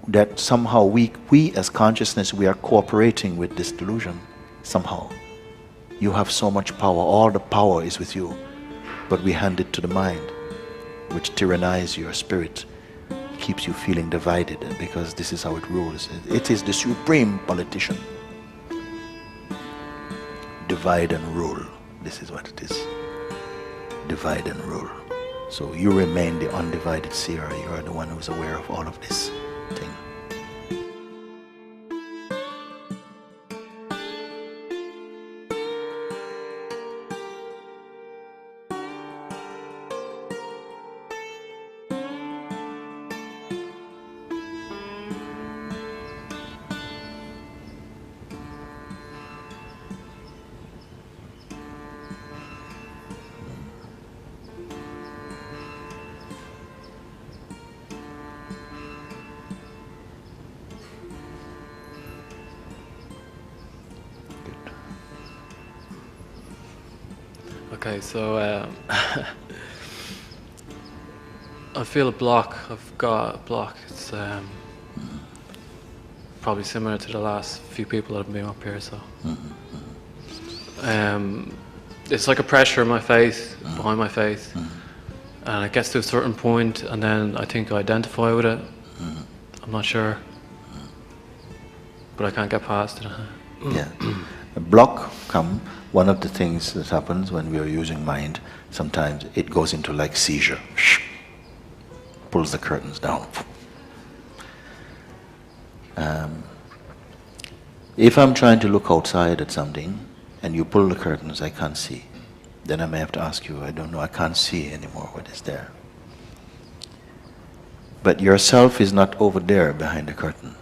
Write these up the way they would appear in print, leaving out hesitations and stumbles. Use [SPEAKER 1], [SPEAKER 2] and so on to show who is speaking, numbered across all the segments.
[SPEAKER 1] that somehow we as consciousness, we are cooperating with this delusion somehow. You have so much power, all the power is with you, but we hand it to the mind, which tyrannizes your spirit, keeps you feeling divided, because this is how it rules. It is the supreme politician. Divide and rule. This is what it is. Divide and rule. So you remain the undivided seer. You are the one who is aware of all of this thing.
[SPEAKER 2] Okay, so I feel a block. I've got a block. It's probably similar to the last few people that have been up here. So it's like a pressure in my face, behind my face, and it gets to a certain point, and then I think I identify with it. I'm not sure, but I can't get past it.
[SPEAKER 1] Yeah, a block come. One of the things that happens when we are using mind, sometimes it goes into like seizure, pulls the curtains down. If I'm trying to look outside at something and you pull the curtains, I can't see, then I may have to ask you, I don't know, I can't see anymore what is there. But yourself is not over there behind the curtain.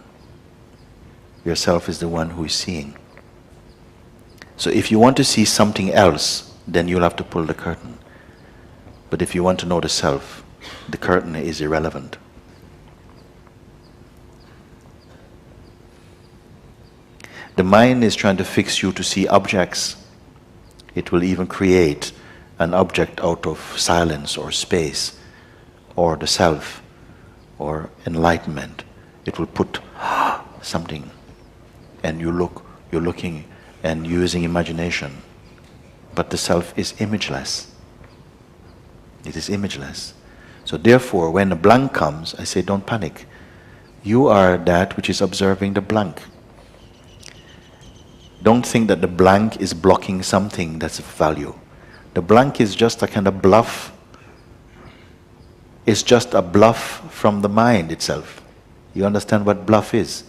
[SPEAKER 1] Yourself is the one who is seeing. So if you want to see something else, then you'll have to pull the curtain. But if you want to know the self, the curtain is irrelevant. The mind is trying to fix you to see objects. It will even create an object out of silence or space or the self or enlightenment. It will put something, and you're looking and using imagination, but the self is imageless. It is imageless. So therefore, when a blank comes, I say, don't panic. You are that which is observing the blank. Don't think that the blank is blocking something that's of value. The blank is just a kind of bluff. It's just a bluff from the mind itself. You understand what bluff is?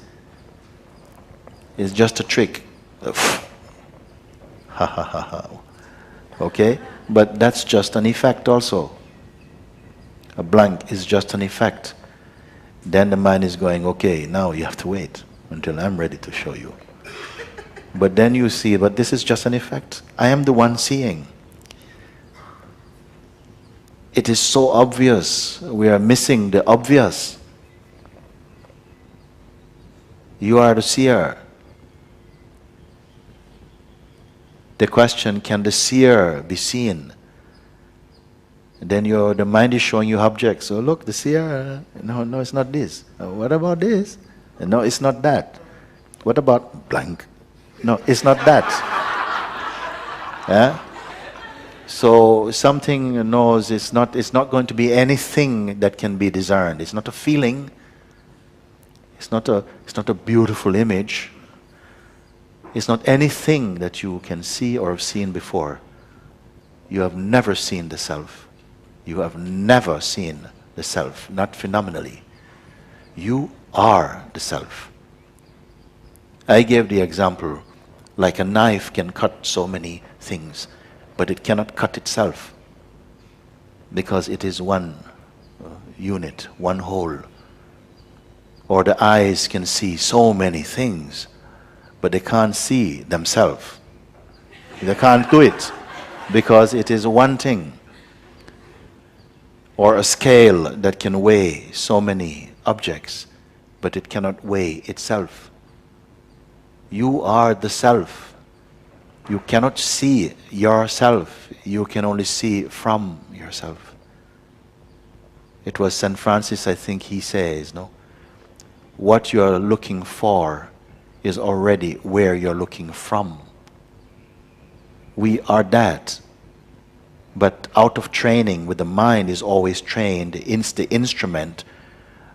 [SPEAKER 1] It's just a trick. Ha ha ha ha. Okay? But that's just an effect also. A blank is just an effect. Then the mind is going, okay, now you have to wait until I'm ready to show you. But then you see, but this is just an effect. I am the one seeing. It is so obvious. We are missing the obvious. You are the seer. The question, can the seer be seen? Then the mind is showing you objects. So look, the seer, no, it's not this. What about this? No, it's not that. What about blank? No, it's not that. Yeah? So something knows it's not going to be anything that can be discerned. It's not a feeling. It's not a beautiful image. It's not anything that you can see or have seen before. You have never seen the self. You have never seen the self, not phenomenally. You are the self. I gave the example, like a knife can cut so many things, but it cannot cut itself, because it is one unit, one whole. Or the eyes can see so many things, but they can't see themselves. They can't do it, because it is one thing. Or a scale that can weigh so many objects, but it cannot weigh itself. You are the self. You cannot see yourself. You can only see from yourself. It was St. Francis, I think he says, no? What you're looking for is already where you're looking from. We are that. But out of training with the mind is always trained, it's the instrument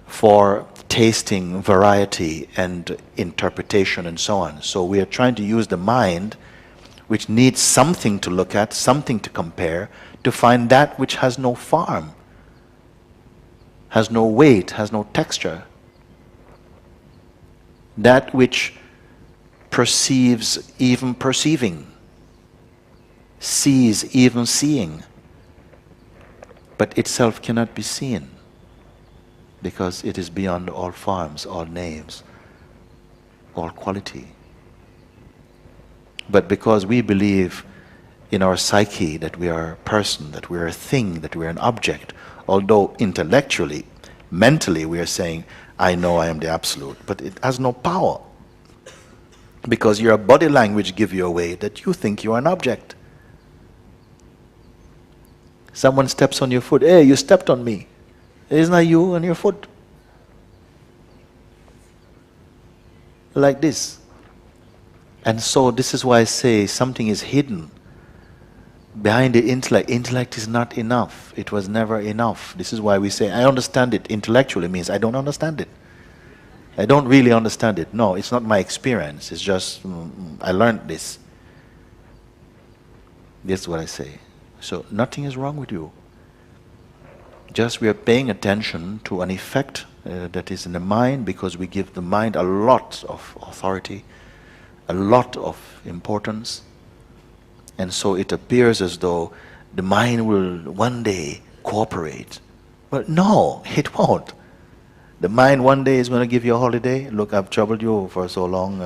[SPEAKER 1] for tasting variety and interpretation and so on. So we are trying to use the mind, which needs something to look at, something to compare, to find that which has no form, has no weight, has no texture. That which perceives even perceiving, sees even seeing, but itself cannot be seen because it is beyond all forms, all names, all quality. But because we believe in our psyche that we are a person, that we are a thing, that we are an object, although intellectually, mentally we are saying, I know I am the absolute, but it has no power. Because your body language gives you away that you think you are an object. Someone steps on your foot, hey, you stepped on me. Isn't that you and your foot? Like this. And so this is why I say something is hidden behind the intellect. Intellect is not enough. It was never enough. This is why we say, I understand it intellectually means I don't understand it. I don't really understand it. No, it's not my experience. It's just, I learned this. That's what I say. So nothing is wrong with you. Just we are paying attention to an effect that is in the mind because we give the mind a lot of authority, a lot of importance. And so it appears as though the mind will one day cooperate. But no, it won't. The mind one day is going to give you a holiday. Look, I've troubled you for so long.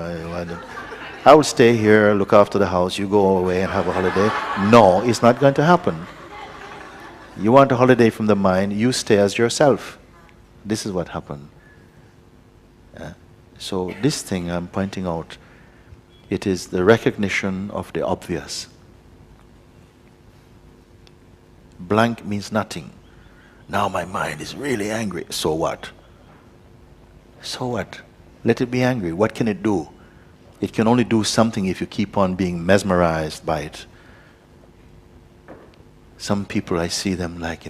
[SPEAKER 1] I will stay here, look after the house, you go away and have a holiday. No, it's not going to happen. You want a holiday from the mind, you stay as yourself. This is what happened. So this thing I'm pointing out, it is the recognition of the obvious. Blank means nothing. Now my mind is really angry. So what? So what? Let it be angry. What can it do? It can only do something if you keep on being mesmerized by it. Some people, I see them like,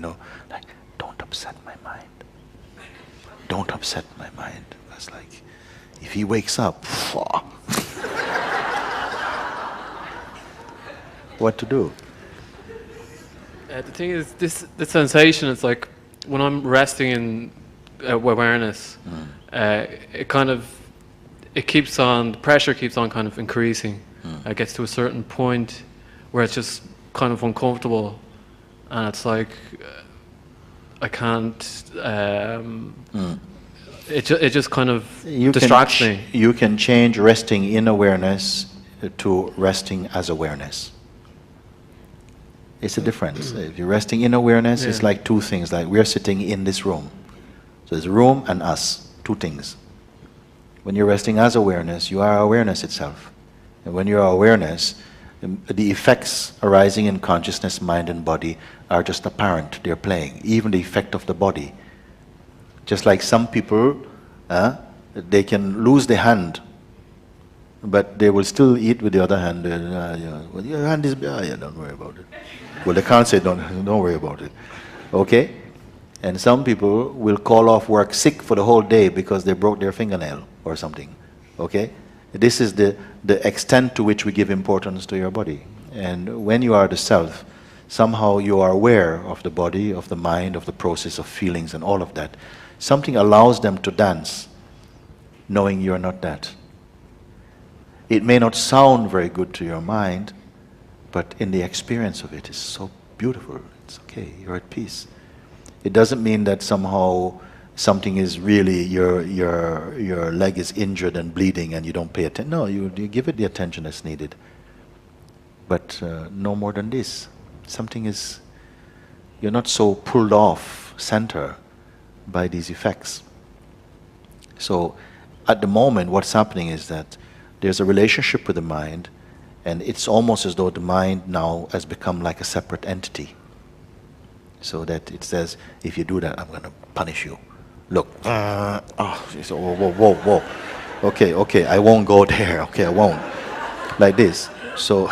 [SPEAKER 1] like, don't upset my mind. Don't upset my mind. Because like, if he wakes up, what to do?
[SPEAKER 2] The thing is, the sensation, it's like, when I'm resting in awareness, it kind of, the pressure keeps on kind of increasing. It gets to a certain point where it's just kind of uncomfortable, and it's like I can't. It just kind of distracts me.
[SPEAKER 1] You can change resting in awareness to resting as awareness. It's a difference. If you're resting in awareness, it's like two things. Like we're sitting in this room, so there's room and us, two things. When you're resting as awareness, you are awareness itself. And when you are awareness, the effects arising in consciousness, mind and body are just apparent. They're playing. Even the effect of the body. Just like some people, they can lose their hand, but they will still eat with the other hand. Well, your hand is, don't worry about it. Well, they can't say, don't worry about it. Okay? And some people will call off work sick for the whole day because they broke their fingernail or something. Okay? This is the extent to which we give importance to your body. And when you are the self, somehow you are aware of the body, of the mind, of the process of feelings and all of that. Something allows them to dance, knowing you're not that. It may not sound very good to your mind, but in the experience of it, it's so beautiful. It's okay, you're at peace. It doesn't mean that somehow something is really, your leg is injured and bleeding and you don't pay attention. No, you give it the attention that's needed. But no more than this. Something is, you're not so pulled off center by these effects. So at the moment what's happening is that there's a relationship with the mind, and it's almost as though the mind now has become like a separate entity. So that it says, if you do that, I'm going to punish you. Look, she said, whoa, whoa, whoa, whoa. Okay, I won't go there. Okay, I won't. Like this. So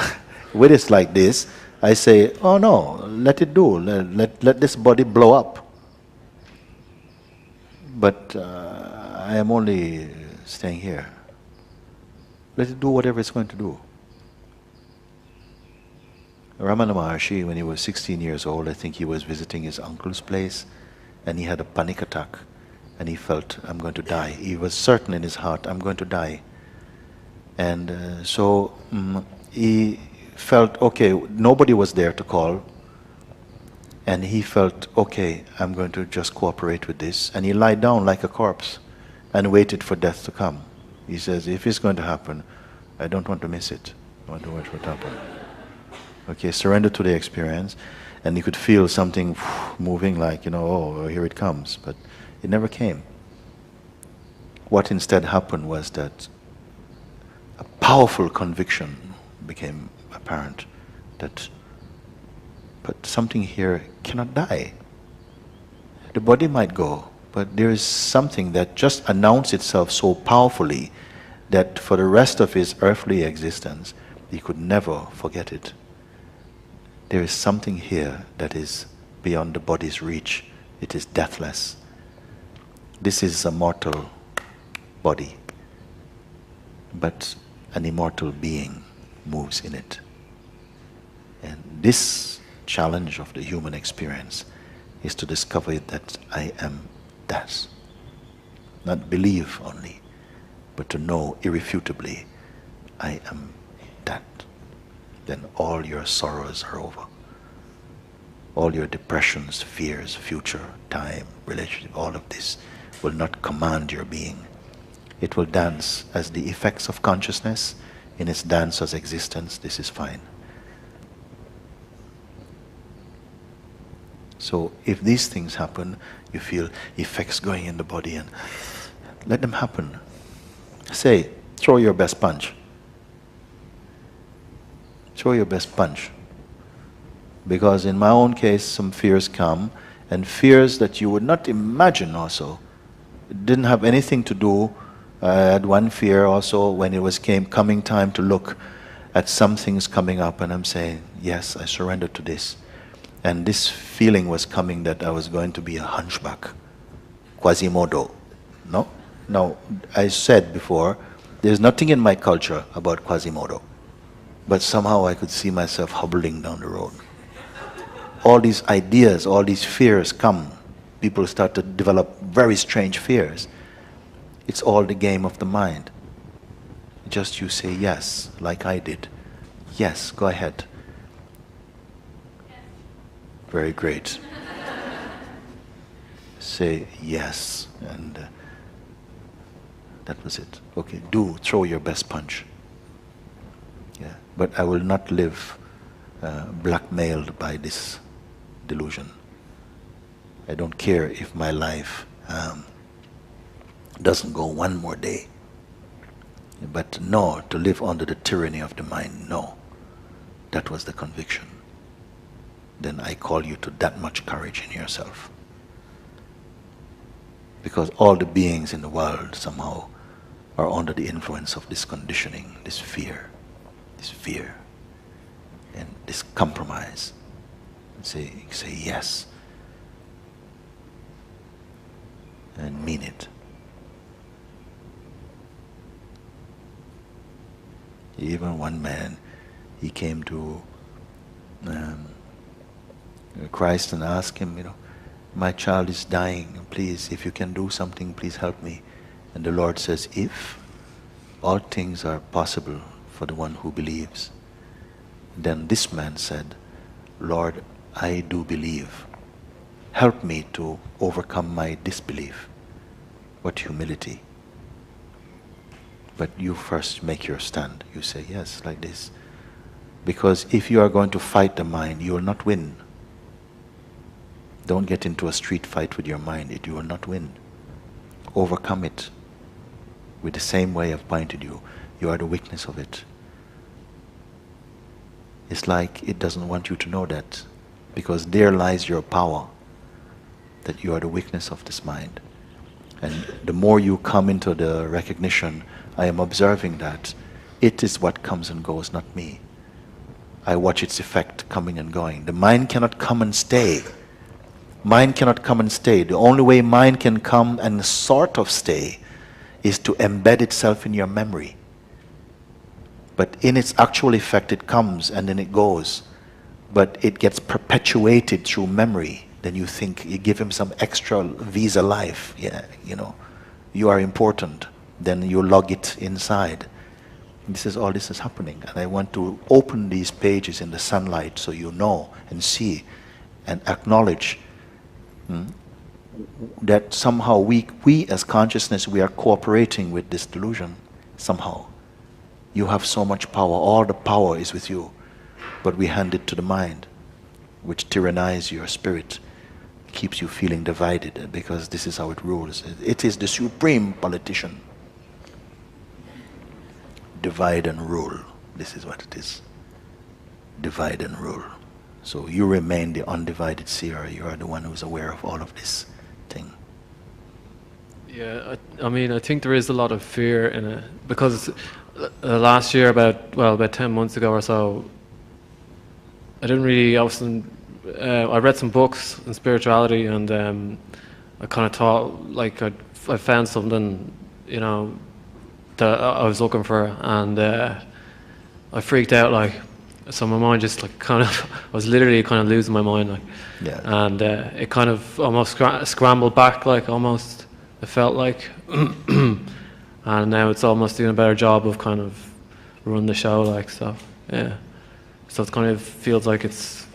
[SPEAKER 1] when it's like this, I say, oh no, let it do. Let this body blow up. But I am only staying here. Let it do whatever it's going to do. Ramana Maharshi, when he was 16 years old, I think he was visiting his uncle's place, and he had a panic attack, and he felt, I'm going to die. He was certain in his heart, I'm going to die. And so he felt, okay, nobody was there to call, and he felt, okay, I'm going to just cooperate with this. And he lied down like a corpse and waited for death to come. He says, if it's going to happen, I don't want to miss it. I want to watch what happens. Okay, surrender to the experience, and you could feel something moving like, oh, here it comes, but it never came. What instead happened was that a powerful conviction became apparent that, but something here cannot die. The body might go, but there is something that just announced itself so powerfully that for the rest of his earthly existence, he could never forget it. There is something here that is beyond the body's reach. It is deathless. This is a mortal body, but an immortal being moves in it. And this challenge of the human experience is to discover that I am that. Not believe only, but to know irrefutably, I am that. Then all your sorrows are over. All your depressions, fears, future, time, relationship, all of this will not command your being. It will dance as the effects of consciousness in its dance as existence. This is fine. So if these things happen, you feel effects going in the body, and let them happen. Say, throw your best punch. Throw your best punch. Because in my own case, some fears come, and fears that you would not imagine also. It didn't have anything to do. I had one fear also when it was coming time to look at some things coming up, and I'm saying, yes, I surrender to this. And this feeling was coming that I was going to be a hunchback, Quasimodo. No? Now, I said before, there's nothing in my culture about Quasimodo. But somehow I could see myself hobbling down the road. All these ideas, all these fears come. People start to develop very strange fears. It's all the game of the mind. Just you say yes, like I did. Yes, go ahead. Very great. Say yes, and that was it. Okay, throw your best punch. Yeah, but I will not live blackmailed by this delusion. I don't care if my life doesn't go one more day. But no, to live under the tyranny of the mind, no. That was the conviction. Then I call you to that much courage in yourself. Because all the beings in the world somehow are under the influence of this conditioning, this fear, and this compromise. Say yes, and mean it. Even one man, he came to Christ and asked him, my child is dying, please, if you can do something, please help me. And the Lord says, if all things are possible for the one who believes. Then this man said, Lord, I do believe. Help me to overcome my disbelief. What humility. But you first make your stand. You say yes, like this. Because if you are going to fight the mind, you will not win. Don't get into a street fight with your mind. You will not win. Overcome it with the same way I've pointed you. You are the witness of it. It's like it doesn't want you to know that. because there lies your power, that you are the weakness of this mind. And the more you come into the recognition, I am observing that it is what comes and goes, not me. I watch its effect coming and going. The mind cannot come and stay. Mind cannot come and stay. The only way mind can come and sort of stay is to embed itself in your memory. But in its actual effect, it comes and then it goes. But it gets perpetuated through memory. Then you think, you give him some extra visa life. Yeah, you know, you are important. Then you log it inside. All this is happening. And I want to open these pages in the sunlight so you know and see and acknowledge that somehow we as consciousness, we are cooperating with this delusion somehow. You have so much power. All the power is with you. But we hand it to the mind, which tyrannizes your spirit, keeps you feeling divided, because this is how it rules. It is the supreme politician. Divide and rule. This is what it is. Divide and rule. So you remain the undivided seer. You are the one who's aware of all of this thing.
[SPEAKER 2] Yeah, I mean, I think there is a lot of fear in it, because last year, about 10 months ago or so, I read some books on spirituality, and I kind of thought, like, I found something, you know, that I was looking for, and I freaked out, like, so my mind just, like, kind of, I was literally kind of losing my mind, like,
[SPEAKER 1] yeah.
[SPEAKER 2] And it kind of almost scrambled back, like, almost, it felt like, and now it's almost doing a better job of kind of running the show, like, so, yeah. So it kind of feels like it's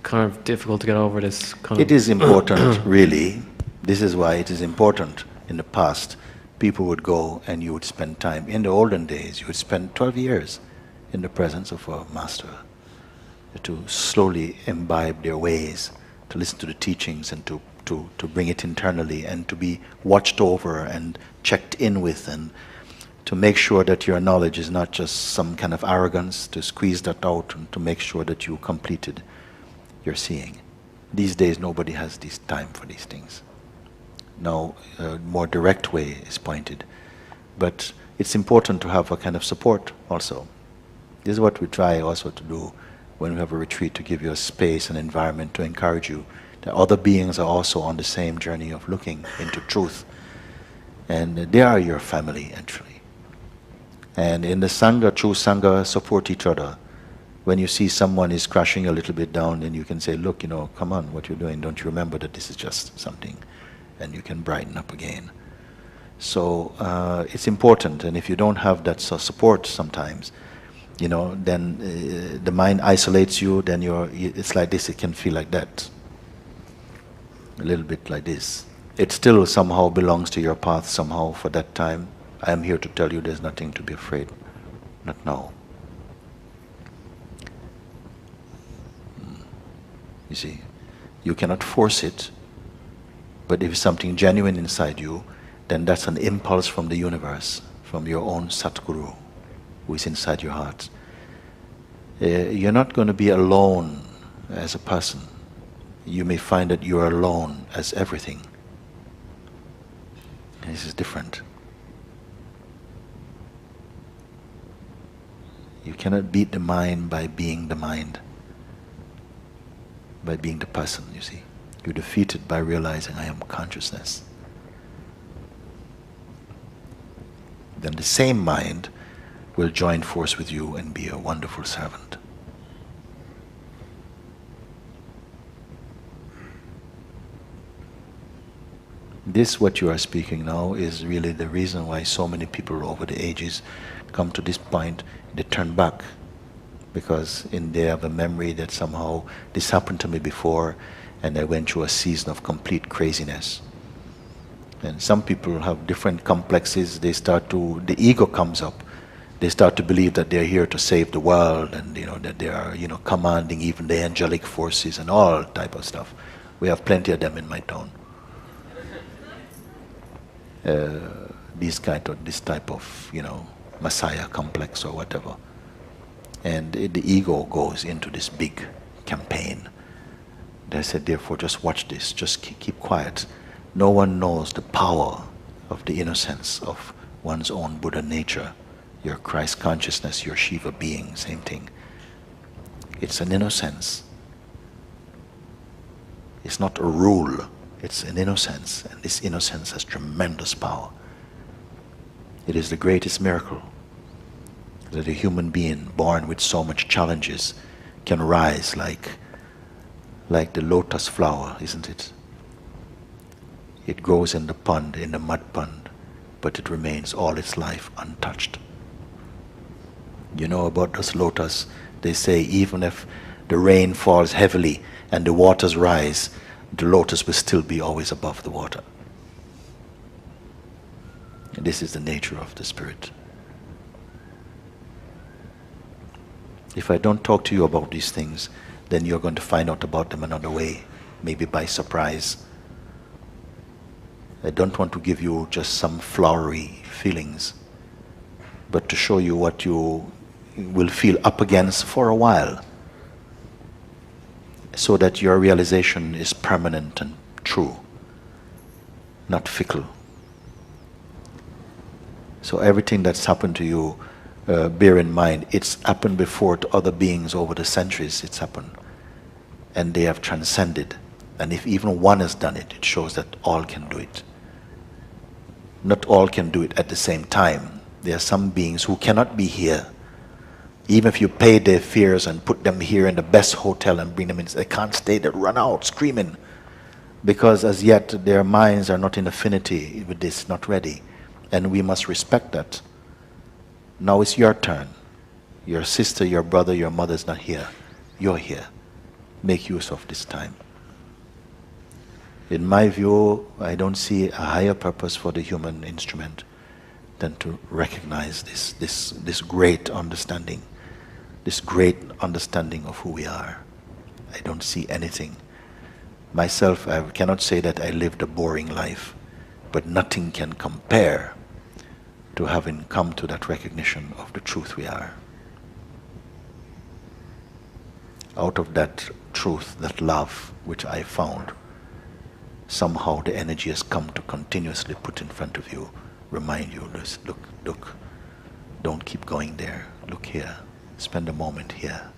[SPEAKER 2] kind of difficult to get over this kind of...
[SPEAKER 1] It is important, really. This is why it is important. In the past, people would go and you would spend time. In the olden days, you would spend 12 years in the presence of a master to slowly imbibe their ways, to listen to the teachings and to bring it internally and to be watched over and checked in with, and to make sure that your knowledge is not just some kind of arrogance, to squeeze that out and to make sure that you completed your seeing. These days nobody has this time for these things. Now a more direct way is pointed. But it's important to have a kind of support also. This is what we try also to do when we have a retreat, to give you a space and environment to encourage you that other beings are also on the same journey of looking into truth. And they are your family, actually. And in the Sangha, true Sangha support each other. When you see someone is crashing a little bit down, then you can say, look, you know, come on, what you're doing, don't you remember that this is just something? And you can brighten up again. So it's important, and if you don't have that support sometimes, you know, then the mind isolates you, then it's like this, it can feel like that. A little bit like this. It still somehow belongs to your path somehow for that time. I am here to tell you there's nothing to be afraid. Not now. You see, you cannot force it, but if it's something genuine inside you, then that's an impulse from the universe, from your own Satguru, who is inside your heart. You're not going to be alone as a person. You may find that you are alone as everything. And this is different. You cannot beat the mind by being the mind, by being the person, you see. You defeat it by realizing I am consciousness. Then the same mind will join force with you and be a wonderful servant. This, what you are speaking now, is really the reason why so many people over the ages come to this point, they turn back. Because they have a memory that somehow this happened to me before, and I went through a season of complete craziness. And some people have different complexes. The ego comes up. They start to believe that they're here to save the world, and that they are commanding even the angelic forces and all type of stuff. We have plenty of them in my town. This type of Messiah complex or whatever. And the ego goes into this big campaign And I said, therefore, just watch this, just keep quiet. No one knows the power of the innocence of one's own Buddha nature, your Christ consciousness, your Shiva being, same thing. It's an innocence. It's not a rule, it's an innocence, and this innocence has tremendous power. It is the greatest miracle that a human being born with so much challenges can rise like the lotus flower, isn't it? It grows in the pond, in the mud pond, but it remains all its life untouched. You know about this lotus, they say even if the rain falls heavily and the waters rise, the lotus will still be always above the water. And this is the nature of the spirit. If I don't talk to you about these things, then you're going to find out about them another way, maybe by surprise. I don't want to give you just some flowery feelings, but to show you what you will feel up against for a while, so that your realization is permanent and true, not fickle. So everything that's happened to you, bear in mind, it's happened before to other beings over the centuries. It's happened, and they have transcended. And if even one has done it, it shows that all can do it. Not all can do it at the same time. There are some beings who cannot be here. Even if you pay their fares and put them here in the best hotel and bring them in, they can't stay, they run out screaming. Because as yet their minds are not in affinity with this, not ready. And we must respect that. Now it's your turn. Your sister, your brother, your mother is not here. You're here. Make use of this time. In my view, I don't see a higher purpose for the human instrument than to recognize this great understanding. This great understanding of who we are. I don't see anything. Myself, I cannot say that I lived a boring life, but nothing can compare to having come to that recognition of the truth we are. Out of that truth, that love which I found, somehow the energy has come to continuously put in front of you, remind you, look, don't keep going there, look here, spend a moment here,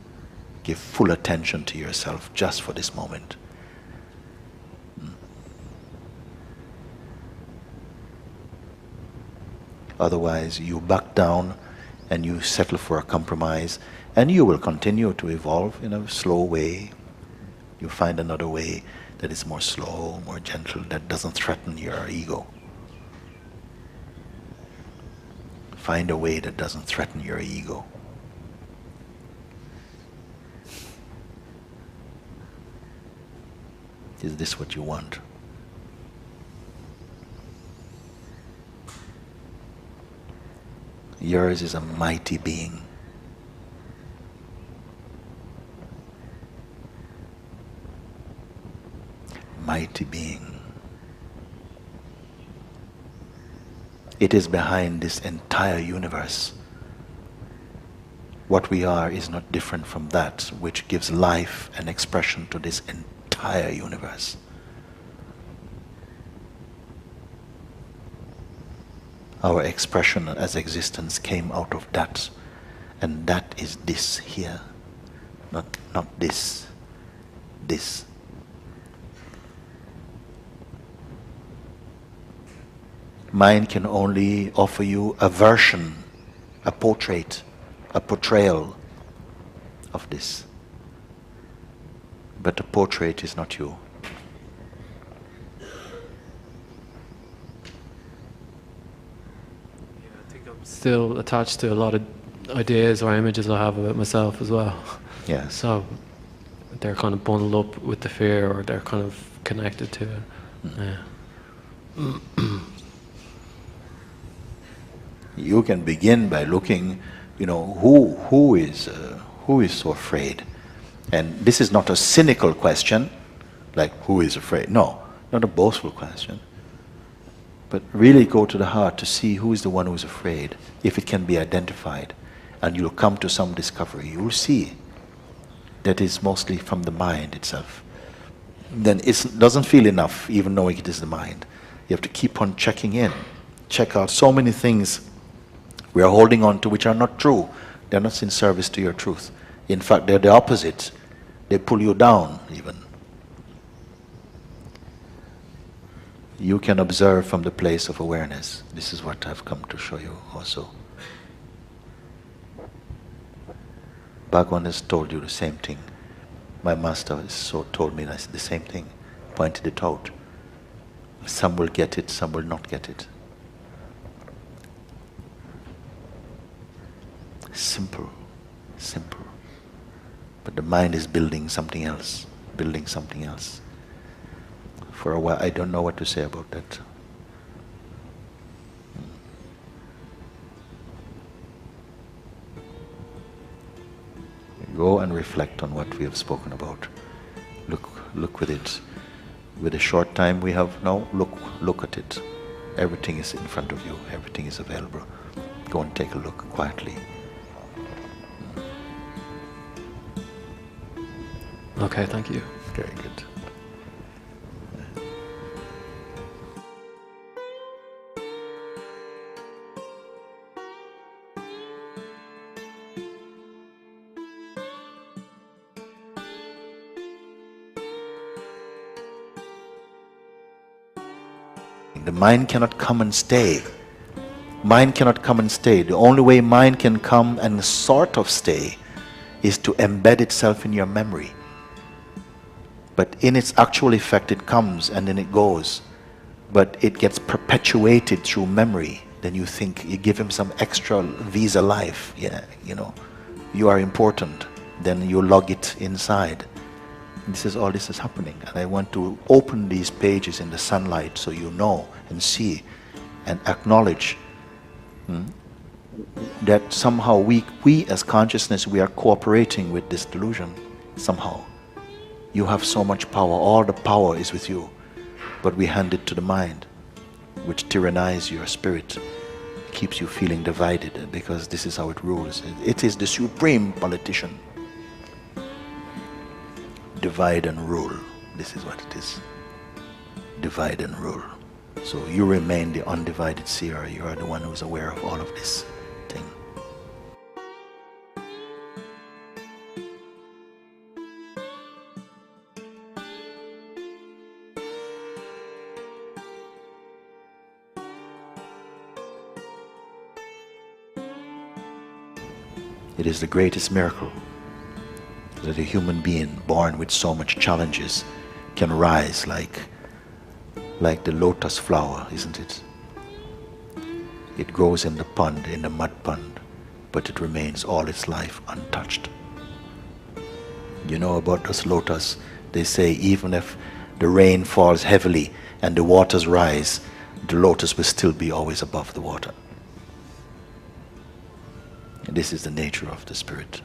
[SPEAKER 1] give full attention to yourself just for this moment. Otherwise you back down and you settle for a compromise, and you will continue to evolve in a slow way. You find another way that is more slow, more gentle, that doesn't threaten your ego. Find a way that doesn't threaten your ego. Is this what you want? Yours is a mighty being. Mighty being. It is behind this entire universe. What we are is not different from that which gives life and expression to this entire universe. Our expression as existence came out of that, and that is this here, not this. Mind can only offer you a version, a portrait, a portrayal of this. But the portrait is not you.
[SPEAKER 2] I think I'm still attached to a lot of ideas or images I have about myself as well.
[SPEAKER 1] Yeah.
[SPEAKER 2] So they're kind of bundled up with the fear, or they're kind of connected to it. Yeah.
[SPEAKER 1] You can begin by looking, who is so afraid? And this is not a cynical question, like who is afraid? No, not a boastful question. But really go to the heart to see who is the one who is afraid, if it can be identified. And you'll come to some discovery. You'll see that is mostly from the mind itself. then it doesn't feel enough, even knowing it is the mind. You have to keep on checking in. Check out so many things we are holding on to which are not true. They're not in service to your truth. In fact, they're the opposite. They pull you down, even. You can observe from the place of awareness. This is what I've come to show you also. Bhagavan has told you the same thing. My master has so told me the same thing, pointed it out. Some will get it, some will not get it. Simple, simple. But the mind is building something else, building something else. For a while, I don't know what to say about that. Go and reflect on what we have spoken about. Look with it. With the short time we have now, look at it. Everything is in front of you. Everything is available. Go and take a look quietly.
[SPEAKER 2] Okay, thank you.
[SPEAKER 1] Very good. The mind cannot come and stay. Mind cannot come and stay. The only way mind can come and sort of stay is to embed itself in your memory. But in its actual effect, it comes and then it goes. But it gets perpetuated through memory. Then you think, you give him some extra visa life. Yeah, you know, you are important. Then you log it inside. All this is happening. And I want to open these pages in the sunlight so you know and see and acknowledge that somehow we as consciousness, we are cooperating with this delusion. Somehow. You have so much power. All the power is with you. But we hand it to the mind, which tyrannizes your spirit, keeps you feeling divided, because this is how it rules. It is the supreme politician. Divide and rule. This is what it is. Divide and rule. So you remain the undivided seer. You are the one who is aware of all of this thing. It is the greatest miracle that a human being born with so much challenges can rise like the lotus flower, isn't it? It grows in the pond, in the mud pond, but it remains all its life untouched. You know about this lotus, they say even if the rain falls heavily and the waters rise, the lotus will still be always above the water. And this is the nature of the spirit.